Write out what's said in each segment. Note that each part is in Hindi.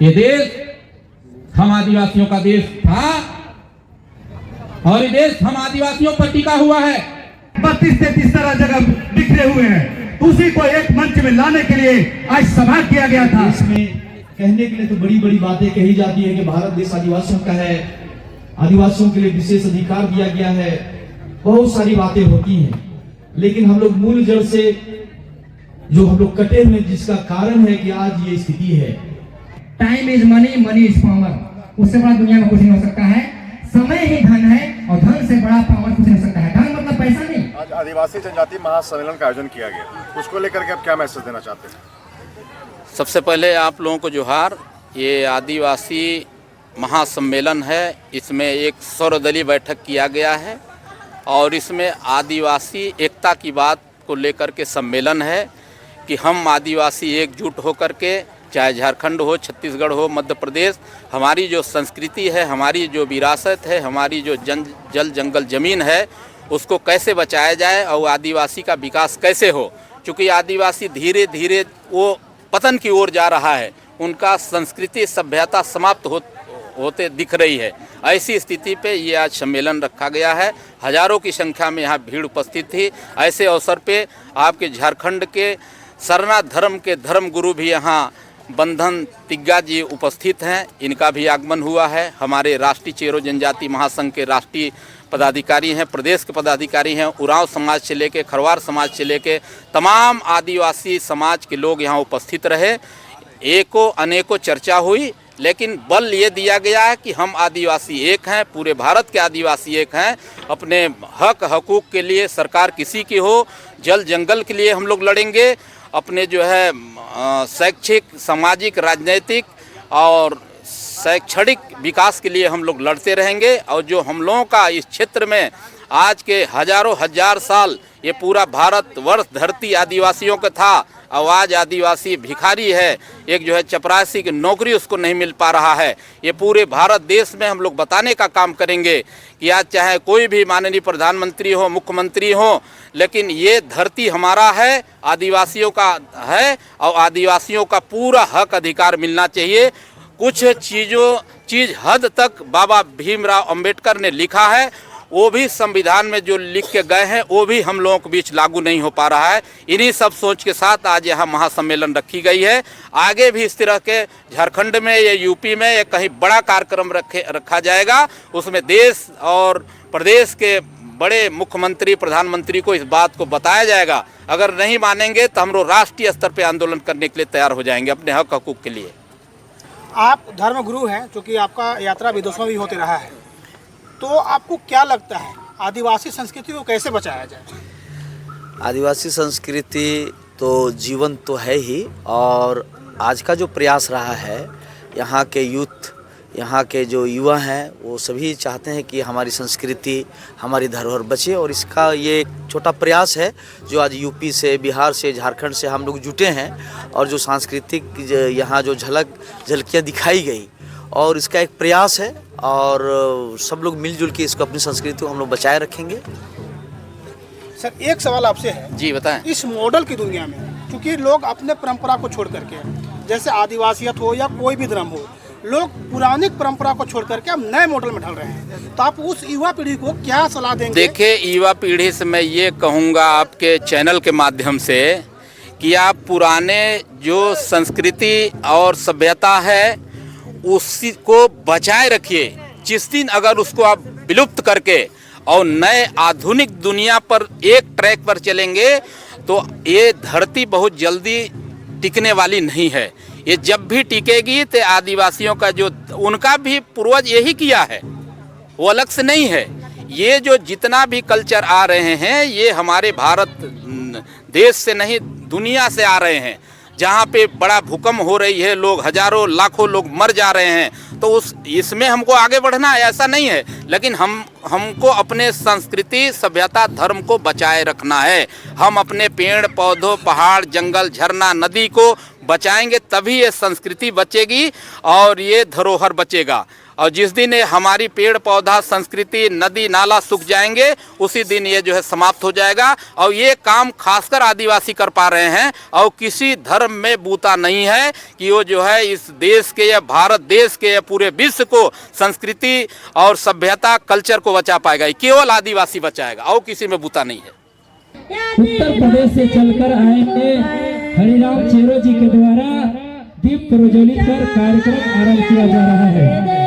ये देश हम आदिवासियों का देश था और ये देश हम आदिवासियों पर टिका हुआ है। 32-33 तरह जगह बिखरे हुए हैं, उसी को एक मंच में लाने के लिए आज सभा किया गया था। इसमें कहने के लिए तो बड़ी बड़ी बातें कही जाती है कि भारत देश आदिवासियों का है, आदिवासियों के लिए विशेष अधिकार दिया गया है, बहुत सारी बातें होती हैं, लेकिन हम लोग मूल जड़ से जो हम लोग कटे हुए, जिसका कारण है कि आज ये स्थिति है। Time is money, money is power. उससे बड़ा दुनिया में कुछ नहीं हो सकता है। समय ही धन है और धन से बड़ा पावर कुछ नहीं हो सकता है। धन मतलब पैसा नहीं। आज आदिवासी जनजाति महासम्मेलन का आयोजन किया गया, उसको लेकर के आप क्या मैसेज देना चाहते हैं? सबसे पहले आप लोगों को जोहार। ये आदिवासी महासम्मेलन है, इसमें एक सर्वदलीय बैठक किया गया है और इसमें आदिवासी एकता की बात को लेकर के सम्मेलन है कि हम आदिवासी एकजुट होकर के, चाहे झारखंड हो, छत्तीसगढ़ हो, मध्य प्रदेश, हमारी जो संस्कृति है, हमारी जो विरासत है, हमारी जो जल जंगल ज़मीन है, उसको कैसे बचाया जाए और आदिवासी का विकास कैसे हो। चूँकि आदिवासी धीरे धीरे वो पतन की ओर जा रहा है, उनका संस्कृति सभ्यता समाप्त होते दिख रही है। ऐसी स्थिति पे ये आज सम्मेलन रखा गया है। हजारों की संख्या में यहाँ भीड़ उपस्थित थी। ऐसे अवसर पे आपके झारखंड के सरना धर्म के धर्म गुरु भी यहाँ बंधन तिग्गा जी उपस्थित हैं, इनका भी आगमन हुआ है। हमारे राष्ट्रीय चेरो जनजाति महासंघ के राष्ट्रीय पदाधिकारी हैं, प्रदेश के पदाधिकारी हैं, उरांव समाज से लेके खरवार समाज से लेके तमाम आदिवासी समाज के लोग यहाँ उपस्थित रहे। एको अनेकों चर्चा हुई, लेकिन बल ये दिया गया है कि हम आदिवासी एक हैं, पूरे भारत के आदिवासी एक हैं। अपने हक हकूक़ के लिए सरकार किसी की हो, जल जंगल के लिए हम लोग लड़ेंगे, अपने जो है शैक्षिक, सामाजिक, राजनीतिक और शैक्षणिक विकास के लिए हम लोग लड़ते रहेंगे। और जो हम लोगों का इस क्षेत्र में आज के हजारों हजार साल ये पूरा भारत वर्ष धरती आदिवासियों का था, और आज आदिवासी भिखारी है, एक जो है चपरासी की नौकरी उसको नहीं मिल पा रहा है। ये पूरे भारत देश में हम लोग बताने का काम करेंगे कि आज चाहे कोई भी माननीय प्रधानमंत्री हो, मुख्यमंत्री हो, लेकिन ये धरती हमारा है, आदिवासियों का है और आदिवासियों का पूरा हक अधिकार मिलना चाहिए। कुछ चीज़ हद तक बाबा भीमराव अंबेडकर ने लिखा है, वो भी संविधान में जो लिख के गए हैं वो भी हम लोगों के बीच लागू नहीं हो पा रहा है। इन्हीं सब सोच के साथ आज यहाँ महासम्मेलन रखी गई है। आगे भी इस तरह के झारखंड में या यूपी में या कहीं बड़ा कार्यक्रम रखा जाएगा, उसमें देश और प्रदेश के बड़े मुख्यमंत्री, प्रधानमंत्री को इस बात को बताया जाएगा। अगर नहीं मानेंगे तो हम लोग राष्ट्रीय स्तर पर आंदोलन करने के लिए तैयार हो जाएंगे अपने हक हकूक़ के लिए। आप धर्मगुरु हैं, क्योंकि आपका यात्रा विदेशों में भी होते रहा है, तो आपको क्या लगता है आदिवासी संस्कृति को कैसे बचाया जाए? आदिवासी संस्कृति तो जीवन तो है ही, और आज का जो प्रयास रहा है, यहाँ के यूथ, यहाँ के जो युवा हैं, वो सभी चाहते हैं कि हमारी संस्कृति, हमारी धरोहर बचे। और इसका ये एक छोटा प्रयास है जो आज यूपी से, बिहार से, झारखंड से हम लोग जुटे हैं, और जो सांस्कृतिक यहाँ जो झलकियाँ दिखाई गई, और इसका एक प्रयास है, और सब लोग मिलजुल के इसको, अपनी संस्कृति को हम लोग बचाए रखेंगे। सर, एक सवाल आपसे है। जी बताएं। इस मॉडल की दुनिया में, क्योंकि लोग अपने परंपरा को छोड़ करके, जैसे आदिवासियत हो या कोई भी धर्म हो, लोग पुरानी परंपरा को छोड़ करके अब नए मॉडल में ढल रहे हैं, तो आप उस युवा पीढ़ी को क्या सलाह देंगे? देखिए, युवा पीढ़ी से मैं ये कहूँगा आपके चैनल के माध्यम से कि आप पुराने जो संस्कृति और सभ्यता है उसी को बचाए रखिए। जिस दिन अगर उसको आप विलुप्त करके और नए आधुनिक दुनिया पर एक ट्रैक पर चलेंगे तो ये धरती बहुत जल्दी टिकने वाली नहीं है। ये जब भी टिकेगी तो आदिवासियों का जो उनका भी पूर्वज यही किया है, वो अलग से नहीं है। ये जो जितना भी कल्चर आ रहे हैं ये हमारे भारत देश से नहीं दुनिया से आ रहे हैं। जहाँ पे बड़ा भूकंप हो रही है, लोग हजारों लाखों लोग मर जा रहे हैं, तो इसमें हमको आगे बढ़ना है, ऐसा नहीं है। लेकिन हमको अपने संस्कृति, सभ्यता, धर्म को बचाए रखना है। हम अपने पेड़ पौधों, पहाड़, जंगल, झरना, नदी को बचाएंगे, तभी ये संस्कृति बचेगी और ये धरोहर बचेगा। और जिस दिन ये हमारी पेड़ पौधा संस्कृति नदी नाला सूख जाएंगे उसी दिन ये जो है समाप्त हो जाएगा। और ये काम खासकर आदिवासी कर पा रहे हैं और किसी धर्म में बूता नहीं है कि वो जो है इस देश के या भारत देश के या पूरे विश्व को संस्कृति और सभ्यता कल्चर को बचा पाएगा। केवल आदिवासी बचाएगा और किसी में बूता नहीं है। उत्तर प्रदेश से चलकर आए हैं हरिराम चेरो जी के द्वारा दीप प्रज्वलित कर कार्यक्रम आरंभ किया जा रहा है।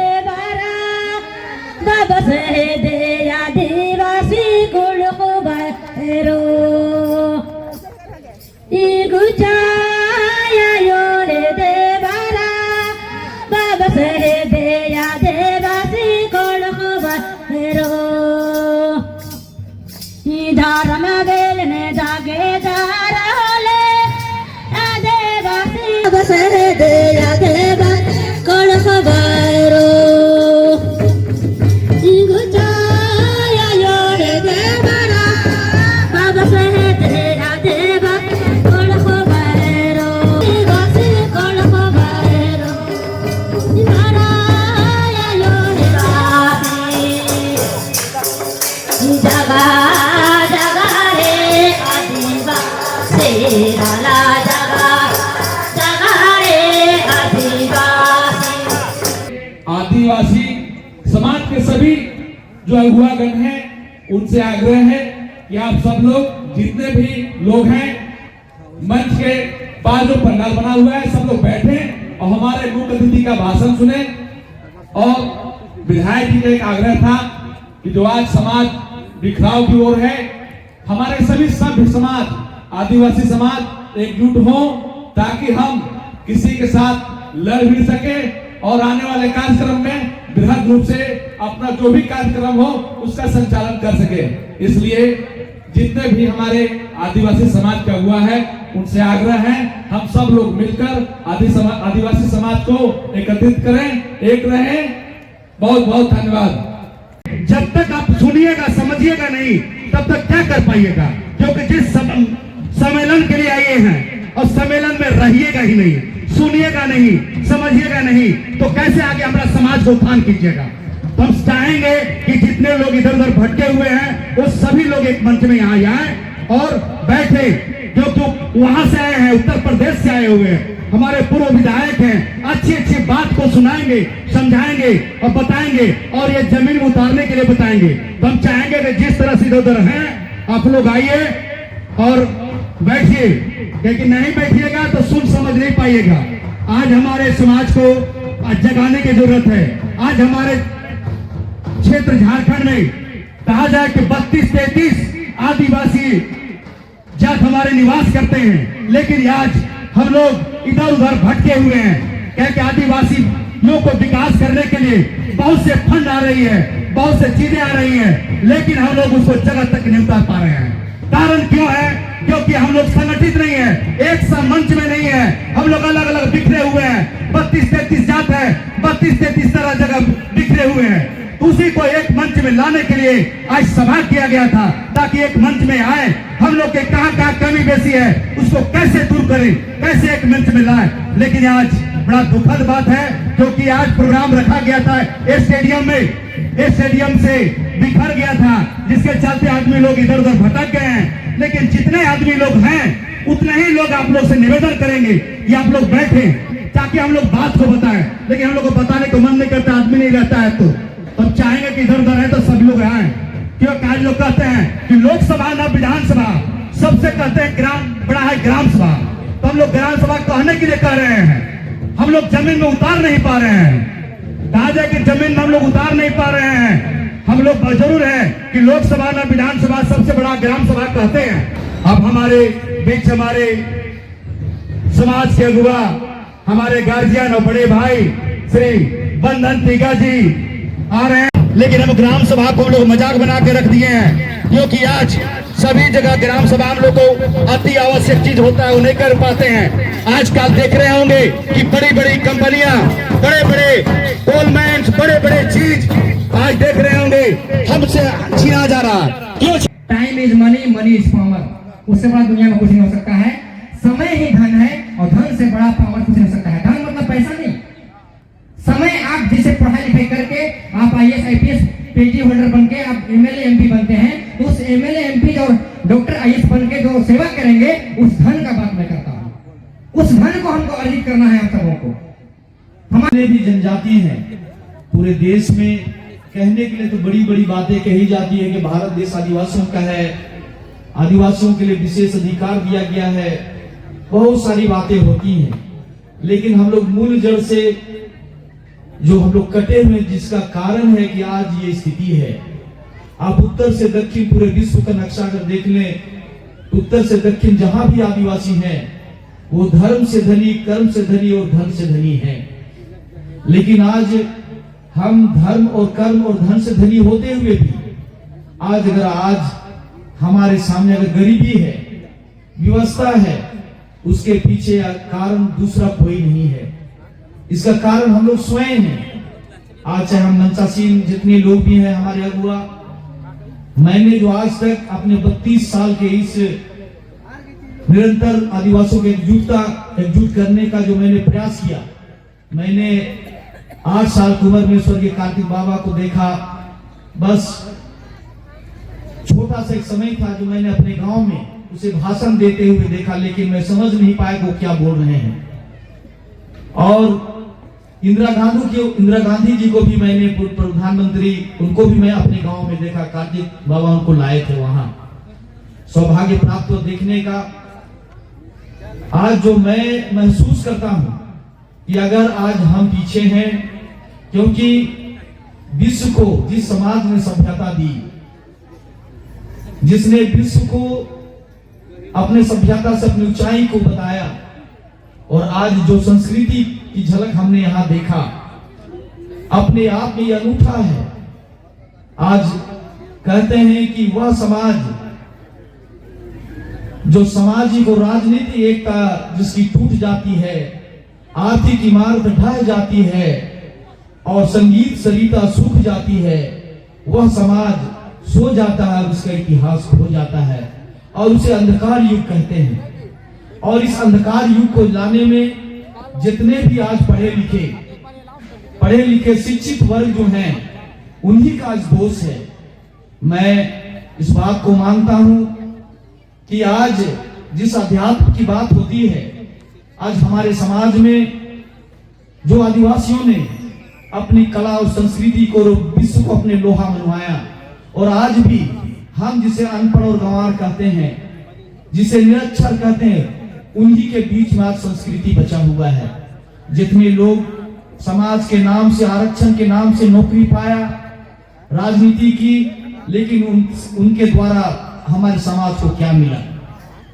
आदिवासी समाज के सभी जो अगुवागण हैं उनसे आग्रह है कि आप सब लोग जितने भी लोग हैं मंच के पास जो पंडाल बना हुआ है सब लोग बैठे और हमारे मुख्य अतिथि का भाषण सुने। और विधायक जी का एक आग्रह था कि जो आज समाज बिखराव की ओर है, हमारे सभी सभ्य समाज आदिवासी समाज एकजुट हो ताकि हम किसी के साथ लड़ भी सके और आने वाले कार्यक्रम में बृहद रूप से अपना जो भी कार्यक्रम हो उसका संचालन कर सके। इसलिए जितने भी हमारे आदिवासी समाज का हुआ है उनसे आग्रह है हम सब लोग मिलकर आदिवासी समाज को एकत्रित करें, एक रहें। बहुत बहुत धन्यवाद। जब तक आप सुनिएगा समझिएगा नहीं तब तक क्या कर पाइएगा, क्योंकि जिस सम्मेलन के लिए आए हैं और सम्मेलन में रहिएगा ही नहीं, सुनिएगा नहीं, समझिएगा नहीं तो कैसे आगे हमारा समाज को उत्थान कीजिएगा। तो हम चाहेंगे कि जितने लोग इधर उधर भटके हुए हैं वो सभी लोग एक मंच में यहाँ आए और बैठे, क्योंकि वहां से आए हैं, उत्तर प्रदेश से आए हुए हैं, हमारे पूर्व विधायक हैं, अच्छी अच्छी बात को सुनाएंगे, समझाएंगे और बताएंगे और ये जमीन में उतारने के लिए बताएंगे। तो हम चाहेंगे कि जिस तरह से इधर उधर हैं आप लोग आइए और बैठिए, क्योंकि नहीं बैठिएगा तो सुन समझ नहीं पाइएगा। आज हमारे समाज को जगाने की जरूरत है। आज हमारे क्षेत्र झारखंड में कहा जाए कि 32-33 आदिवासी जात हमारे निवास करते हैं, लेकिन आज हम लोग इधर उधर भटके हुए हैं, क्योंकि आदिवासियों को विकास करने के लिए बहुत से फंड आ रही है, बहुत से चीजें आ रही हैं, लेकिन हम लोग उसको जगह तक नहीं उतार पा रहे हैं। कारण क्यों है? क्योंकि हम लोग संगठित नहीं है, एक सा मंच में नहीं है, हम लोग अलग अलग बिखरे हुए हैं। 32-33 जात है, 32-33 तरह जगह बिखरे हुए हैं। उसी को एक मंच में लाने के लिए आज सभा किया गया था, ताकि एक मंच में आए, हम लोग के कहाँ कमी बेसी है उसको कैसे दूर करें, कैसे एक मंच में लाए। लेकिन आज बड़ा दुखद बात है, क्योंकि आज प्रोग्राम रखा गया था स्टेडियम में, स्टेडियम से बिखर गया था, जिसके चलते आदमी लोग इधर उधर भटक गए हैं। लेकिन जितने आदमी लोग हैं उतने ही लोग आप लोग से निवेदन करेंगे कि आप लोग बैठे ताकि हम लोग बात को बताएं, लेकिन हम लोग को बताने को मन नहीं करता, आदमी नहीं रहता है। तो हम चाहेंगे कि इधर उधर है तो सब लोग आए, क्योंकि आज लोग कहते हैं कि लोकसभा ना विधानसभा, सबसे कहते हैं ग्राम बड़ा है ग्राम सभा। तो हम लोग ग्राम सभा कहने के लिए कह रहे हैं, हम लोग जमीन में उतार नहीं पा रहे हैं। कहा जाए कि जमीन में हम लोग उतार नहीं पा रहे हैं। हम लोग जरूर है कि लोकसभा ना विधानसभा, सबसे बड़ा ग्राम सभा कहते हैं। अब हमारे बीच हमारे समाज के अगुवा, हमारे गार्जियन और बड़े भाई श्री बंधन टीका जी आ रहे हैं, लेकिन हम ग्राम सभा को हम लोग मजाक बना के रख दिए हैं, क्योंकि आज सभी जगह ग्राम सभा हम लोग को अति आवश्यक चीज होता है, वो नहीं कर पाते हैं। आजकल देख रहे होंगे कि बड़ी बड़ी कंपनियां, बड़े बड़े कोलमैन्स, बड़े बड़े चीज आज देख रहे होंगे हमसे छीना जा रहा। क्यों? Time is money, money is power. उससे बड़ा दुनिया में कुछ नहीं हो सकता है। समय ही धन है और धन से बड़ा पावर कुछ नहीं हो सकता है। धन मतलब पैसा नहीं, समय आप जैसे पढ़ाई लिखाई करके आप IAS IPS PhD होल्डर बन के आप MLA MP बनते हैं, तो उस MLA MP और डॉक्टर IAS बन के जो सेवा करेंगे, उस धन का बात मैं करता हूँ। उस धन को हमको अर्जित करना है आप सबों को। हमारे भी जनजाति हैं पूरे देश में, कहने के लिए तो बड़ी बड़ी बातें कही जाती है कि भारत देश आदिवासियों का है, आदिवासियों के लिए विशेष अधिकार दिया गया है, बहुत सारी बातें होती हैं, लेकिन हम लोग मूल जड़ से जो हम लोग कटे हुए, जिसका कारण है कि आज ये स्थिति है। आप उत्तर से दक्षिण पूरे विश्व का नक्शा अगर देख लें, उत्तर से दक्षिण जहां भी आदिवासी हैं वो धर्म से धनी, कर्म से धनी और धन से धनी हैं। लेकिन आज हम धर्म और कर्म और धन से धनी होते हुए भी आज हमारे सामने अगर गरीबी है, व्यवस्था है, उसके पीछे कारण दूसरा कोई नहीं है। इसका कारण हम लोग स्वयं हैं। आज चाहे हम मंचासीन जितने लोग भी हैं, हमारे अगुआ, मैंने जो आज तक अपने 32 साल के इस निरंतर आदिवासियों को एकजुट करने का जो मैंने प्रयास किया, मैंने 8 साल की उम्र में स्वर्गीय कार्तिक बाबा को देखा। बस छोटा सा एक समय था जो मैंने अपने गांव में उसे भाषण देते हुए देखा, लेकिन मैं समझ नहीं पाया वो क्या बोल रहे हैं। और इंदिरा गांधी जी को भी मैंने प्रधानमंत्री, उनको भी मैं अपने गांव में देखा, कार्तिक बाबा उनको लाए थे वहां, सौभाग्य प्राप्त हो देखने का। आज जो मैं महसूस करता हूं कि अगर आज हम पीछे हैं, क्योंकि विश्व को जिस समाज ने सभ्यता दी, जिसने विश्व को अपने सभ्यता से अपनी ऊंचाई को बताया, और आज जो संस्कृति की झलक हमने यहां देखा, अपने आप में यह अनूठा है। आज कहते हैं कि वह समाज जो सामाजिक और राजनीतिक एकता जिसकी टूट जाती है, आर्थिक इमारत ढह जाती है और संगीत सरिता सूख जाती है, वह समाज सो जाता है, उसका इतिहास खो जाता है और उसे अंधकार युग कहते हैं। और इस अंधकार युग को लाने में जितने भी आज पढ़े लिखे शिक्षित वर्ग जो हैं, उन्हीं का आज दोष है। मैं इस बात को मानता हूं कि आज जिस अध्यात्म की बात होती है, आज हमारे समाज में जो आदिवासियों ने अपनी कला और संस्कृति को विश्व को अपने लोहा मनवाया, और आज भी हम जिसे अनपढ़ और गंवार कहते हैं, जिसे निरक्षर कहते हैं, उन्हीं के बीच में आज संस्कृति बचा हुआ है। जितने लोग समाज के नाम से, आरक्षण के नाम से नौकरी पाया, राजनीति की, लेकिन उनके द्वारा हमारे समाज को क्या मिला?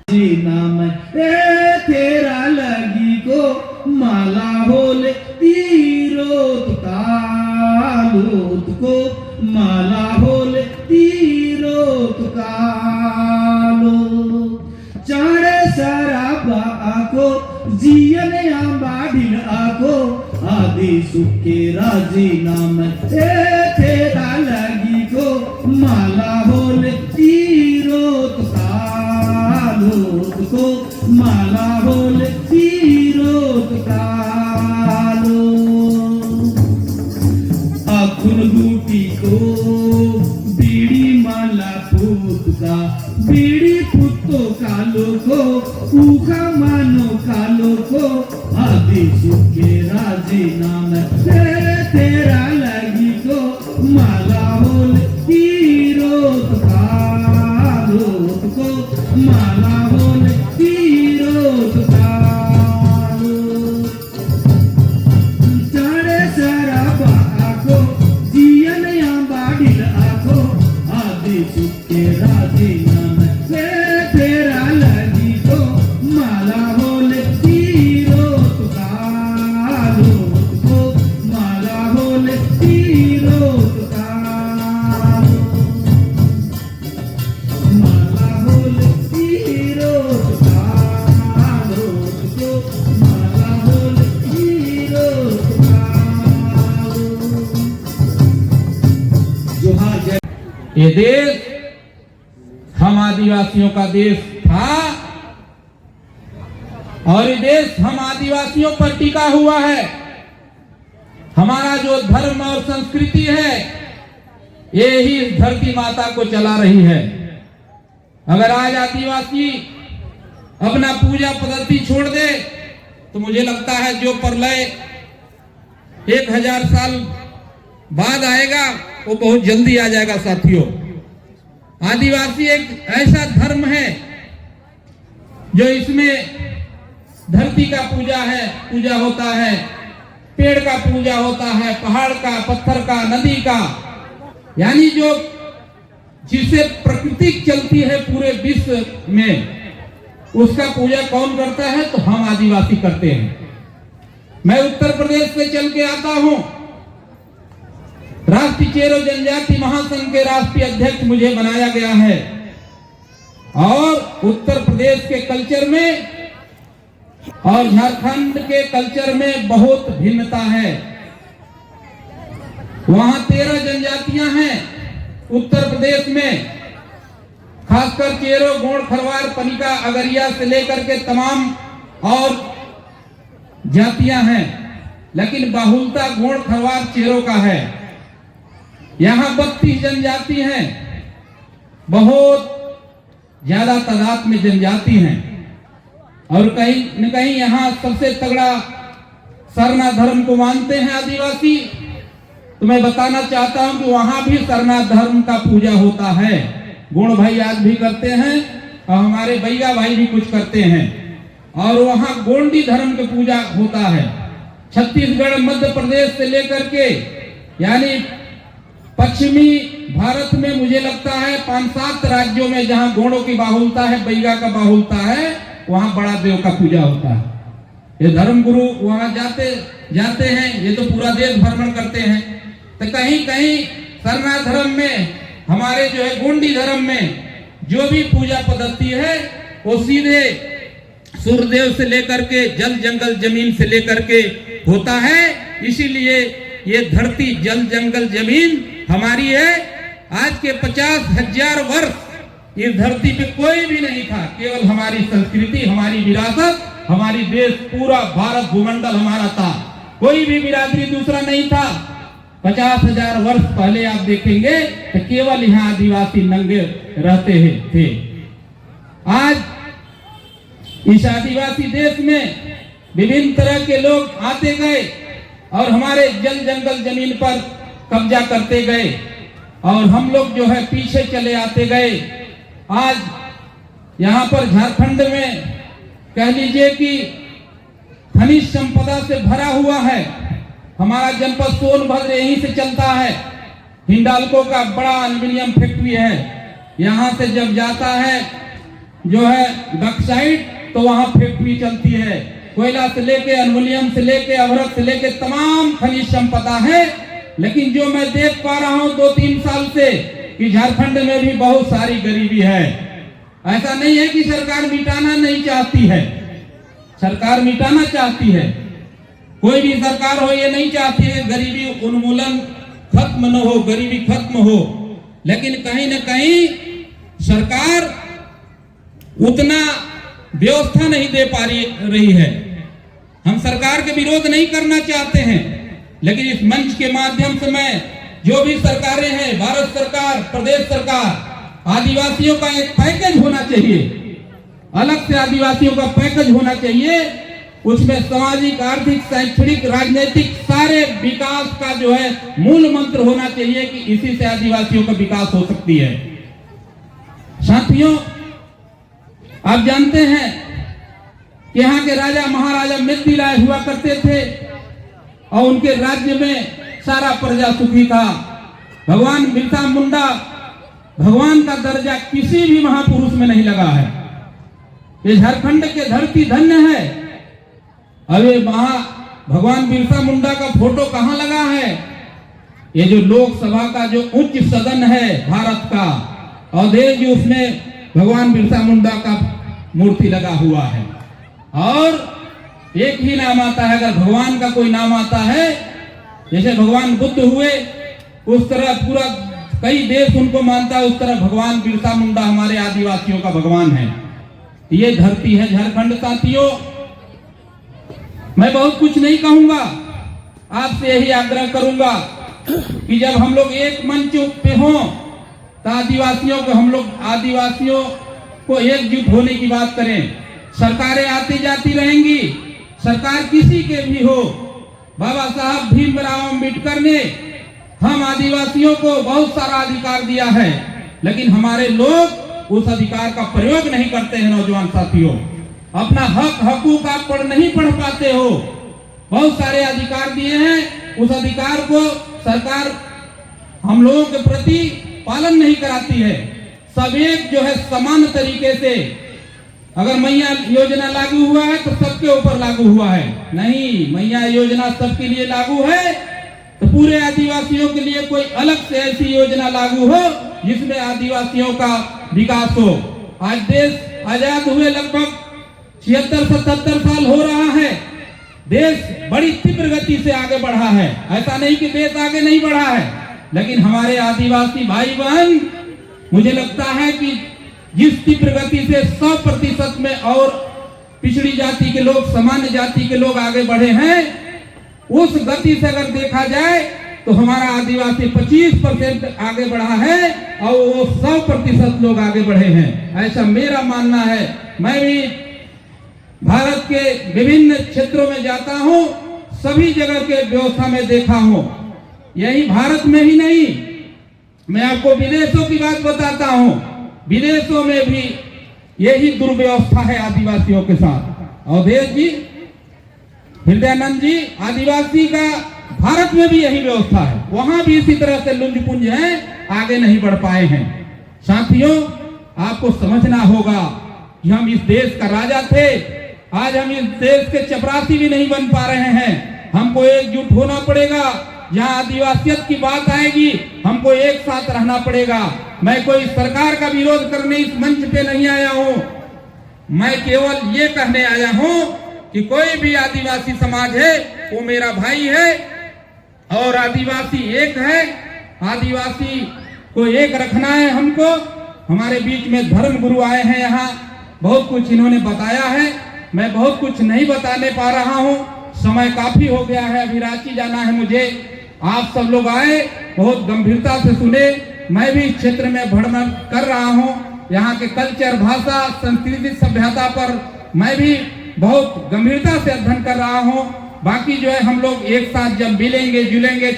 जी नाम तेरा लगी को माला बोले तीरोत कालोत को माला बोले तीरोत कालो चारे सराबा आको जियन आंबा ढिल आको आदि सुखे राजी नाम तेरा लगी को माला बोले तीरोत कालोत को माला बोले तीरोत कालो अखुन बूटी को बीड़ी माला फूट का बीड़ी पुत्तो कालो को उखा मानो कालो को आदि सुखे राजी नाम तेरा लगी को माला बोल तीरोत कालोत को माला बोल तीरोत कालो चारे सारा बाको जियन आंबा ढिल आको आदि सुखे राजी नाम तेरा लगी को माला बोले तीरोत कालोत को माला बोले तीरोत कालो माला बोले तीरोत कालोत को माला बोले तीरोत कालो। जोहार जय। ये देश हम आदिवासियों का देश था और ये देश हम आदिवासियों पर टिका हुआ है। हमारा जो धर्म और संस्कृति है ये ही इस धरती माता को चला रही है। अगर आज आदिवासी अपना पूजा पद्धति छोड़ दे तो मुझे लगता है जो प्रलय 1000 साल बाद आएगा वो बहुत जल्दी आ जाएगा साथियों। आदिवासी एक ऐसा धर्म है जो इसमें धरती का पूजा होता है, पेड़ का पूजा होता है, पहाड़ का, पत्थर का, नदी का, यानी जो जिससे प्रकृति चलती है पूरे विश्व में उसका पूजा कौन करता है? तो हम आदिवासी करते हैं। मैं उत्तर प्रदेश से चल के आता हूं। राष्ट्रीय चेरो जनजाति महासंघ के राष्ट्रीय अध्यक्ष मुझे बनाया गया है और उत्तर प्रदेश के कल्चर में और झारखंड के कल्चर में बहुत भिन्नता है। वहां 13 जनजातियां हैं उत्तर प्रदेश में, खासकर चेरो, गोंड, खरवार, पनिका, अगरिया से लेकर के तमाम और जातियां हैं, लेकिन बहुलता गोंड, खरवार, चेरो का है। यहाँ 32 जनजाति हैं, बहुत ज्यादा तादाद में जनजाति हैं और कहीं न कहीं यहाँ सबसे तगड़ा सरना धर्म को मानते हैं आदिवासी। तो मैं बताना चाहता हूं कि वहां भी सरना धर्म का पूजा होता है। गोंड भाई आज भी करते हैं और हमारे बैगा भाई भी कुछ करते हैं और वहां गोंडी धर्म की पूजा होता है। छत्तीसगढ़, मध्य प्रदेश से लेकर के यानी पश्चिमी भारत में मुझे लगता है 5-7 राज्यों में जहां गोंडों की बाहुलता है, बैगा का बाहुलता है, वहां बड़ा देव का पूजा होता है। ये धर्म गुरु वहां जाते हैं, ये तो पूरा देश भ्रमण करते हैं। तो कहीं कहीं सरना धर्म में, हमारे जो है गोंडी धर्म में जो भी पूजा पद्धति है वो सीधे सूर्यदेव से लेकर के जल जंगल जमीन से लेकर के होता है। इसीलिए ये धरती जल जंगल जमीन हमारी है। आज के 50,000 वर्ष इस धरती पे कोई भी नहीं था, केवल हमारी संस्कृति, हमारी विरासत, हमारी देश, पूरा भारत भूमंडल हमारा था, कोई भी बिरादरी दूसरा नहीं था। 50,000 वर्ष पहले आप देखेंगे तो केवल यहाँ आदिवासी नंगे रहते थे। आज इस आदिवासी देश में विभिन्न तरह के लोग आते गए और हमारे जल जंगल जमीन पर कब्जा करते गए और हम लोग जो है पीछे चले आते गए। आज यहाँ पर झारखंड में कह लीजिए कि खनिज संपदा से भरा हुआ है। हमारा जनपद सोनभद्र यहीं से चलता है। हिंडाल्को का बड़ा एल्युमिनियम फैक्ट्री है। यहाँ से जब जाता है जो है बक्साइट तो वहाँ फैक्ट्री चलती है। कोयला से लेके, एल्युमिनियम से लेके, अभ्रक से लेके तमाम खनिज संपदा है। लेकिन जो मैं देख पा रहा हूँ 2-3 साल से कि झारखंड में भी बहुत सारी गरीबी है। ऐसा नहीं है कि सरकार मिटाना नहीं चाहती है, सरकार मिटाना चाहती है। कोई भी सरकार हो ये नहीं चाहती है गरीबी उन्मूलन खत्म न हो, गरीबी खत्म हो, लेकिन कहीं न कहीं सरकार उतना व्यवस्था नहीं दे पा रही है। हम सरकार के विरोध नहीं करना चाहते हैं, लेकिन इस मंच के माध्यम से मैं जो भी सरकारें हैं, भारत सरकार, प्रदेश सरकार, आदिवासियों का एक पैकेज होना चाहिए, अलग से आदिवासियों का पैकेज होना चाहिए। उसमें सामाजिक, आर्थिक, शैक्षणिक, राजनीतिक सारे विकास का जो है मूल मंत्र होना चाहिए कि इसी से आदिवासियों का विकास हो सकती है। साथियों, आप जानते हैं कि यहाँ के राजा महाराजा मृत्यु राय हुआ करते थे और उनके राज्य में सारा प्रजा सुखी था। भगवान बिरसा मुंडा, भगवान का दर्जा किसी भी महापुरुष में नहीं लगा है। ये झारखंड के धरती धन्य है। अरे भगवान बिरसा मुंडा का फोटो कहाँ लगा है? ये जो लोकसभा का जो उच्च सदन है भारत का, अवधेश जी, उसमें भगवान बिरसा मुंडा का मूर्ति लगा हुआ है। और एक ही नाम आता है, अगर भगवान का कोई नाम आता है, जैसे भगवान बुद्ध हुए उस तरह पूरा कई देश उनको मानता है, उस तरह भगवान बिरसा मुंडा हमारे आदिवासियों का भगवान है। ये धरती है झारखंड। साथियों, मैं बहुत कुछ नहीं कहूंगा, आपसे यही आग्रह करूंगा कि जब हम लोग एक मंच पे हों तो हम लोग आदिवासियों को एकजुट होने की बात करें। सरकारें आती जाती रहेंगी, सरकार किसी के भी हो, बाबा साहब भीमराव अम्बेडकर ने हम आदिवासियों को बहुत सारा अधिकार दिया है, लेकिन हमारे लोग उस अधिकार का प्रयोग नहीं करते हैं। नौजवान साथियों, अपना हकूक आप नहीं पढ़ पाते हो। बहुत सारे अधिकार दिए हैं, उस अधिकार को सरकार हम लोगों के प्रति पालन नहीं कराती है। सब एक जो है समान तरीके से, अगर मैया योजना लागू हुआ है तो सबके ऊपर लागू हुआ है, नहीं, मैया योजना सबके लिए लागू है तो पूरे आदिवासियों के लिए कोई अलग से ऐसी योजना लागू हो जिसमें आदिवासियों का विकास हो। आज देश आजाद हुए लगभग 76-77 साल हो रहा है। देश बड़ी तीव्र गति से आगे बढ़ा है, ऐसा नहीं कि देश आगे नहीं बढ़ा है, लेकिन हमारे आदिवासी भाई बहन, मुझे लगता है कि जिस तीव्र गति से 100% में और पिछड़ी जाति के लोग, सामान्य जाति के लोग आगे बढ़े हैं, उस गति से अगर देखा जाए तो हमारा आदिवासी 25% आगे बढ़ा है और वो 100% लोग आगे बढ़े हैं, ऐसा मेरा मानना है। मैं भी भारत के विभिन्न क्षेत्रों में जाता हूं, सभी जगह के व्यवस्था में देखा हूं। यही भारत में ही नहीं, मैं आपको विदेशों की बात बताता हूं, विदेशों में भी यही दुर्व्यवस्था है आदिवासियों के साथ। अवधेश जी, हृदयानंद जी, आदिवासी का भारत में भी यही व्यवस्था है, वहां भी इसी तरह से लुंज पुंज है, आगे नहीं बढ़ पाए हैं। साथियों, आपको समझना होगा कि हम इस देश का राजा थे, आज हम इस देश के चपरासी भी नहीं बन पा रहे हैं। हमको एकजुट होना पड़ेगा। जहां आदिवासियत की बात आएगी, हमको एक साथ रहना पड़ेगा। मैं कोई सरकार का विरोध करने इस मंच पे नहीं आया हूं, मैं केवल ये कहने आया हूं कि कोई भी आदिवासी समाज है वो मेरा भाई है और आदिवासी एक है। आदिवासी को एक रखना है हमको। हमारे बीच में धर्म गुरु आए हैं, यहाँ बहुत कुछ इन्होंने बताया है, मैं बहुत कुछ नहीं बताने पा रहा हूँ, समय काफी हो गया है, अभी रांची जाना है मुझे। आप सब लोग आए, बहुत गंभीरता से सुने, मैं भी इस क्षेत्र में भ्रमण कर रहा हूँ, यहाँ के कल्चर, भाषा, संस्कृति, सभ्यता पर मैं भी बहुत गंभीरता से अध्ययन कर रहा हूँ। बाकी जो है हम लोग एक साथ जब मिलेंगे जुलेंगे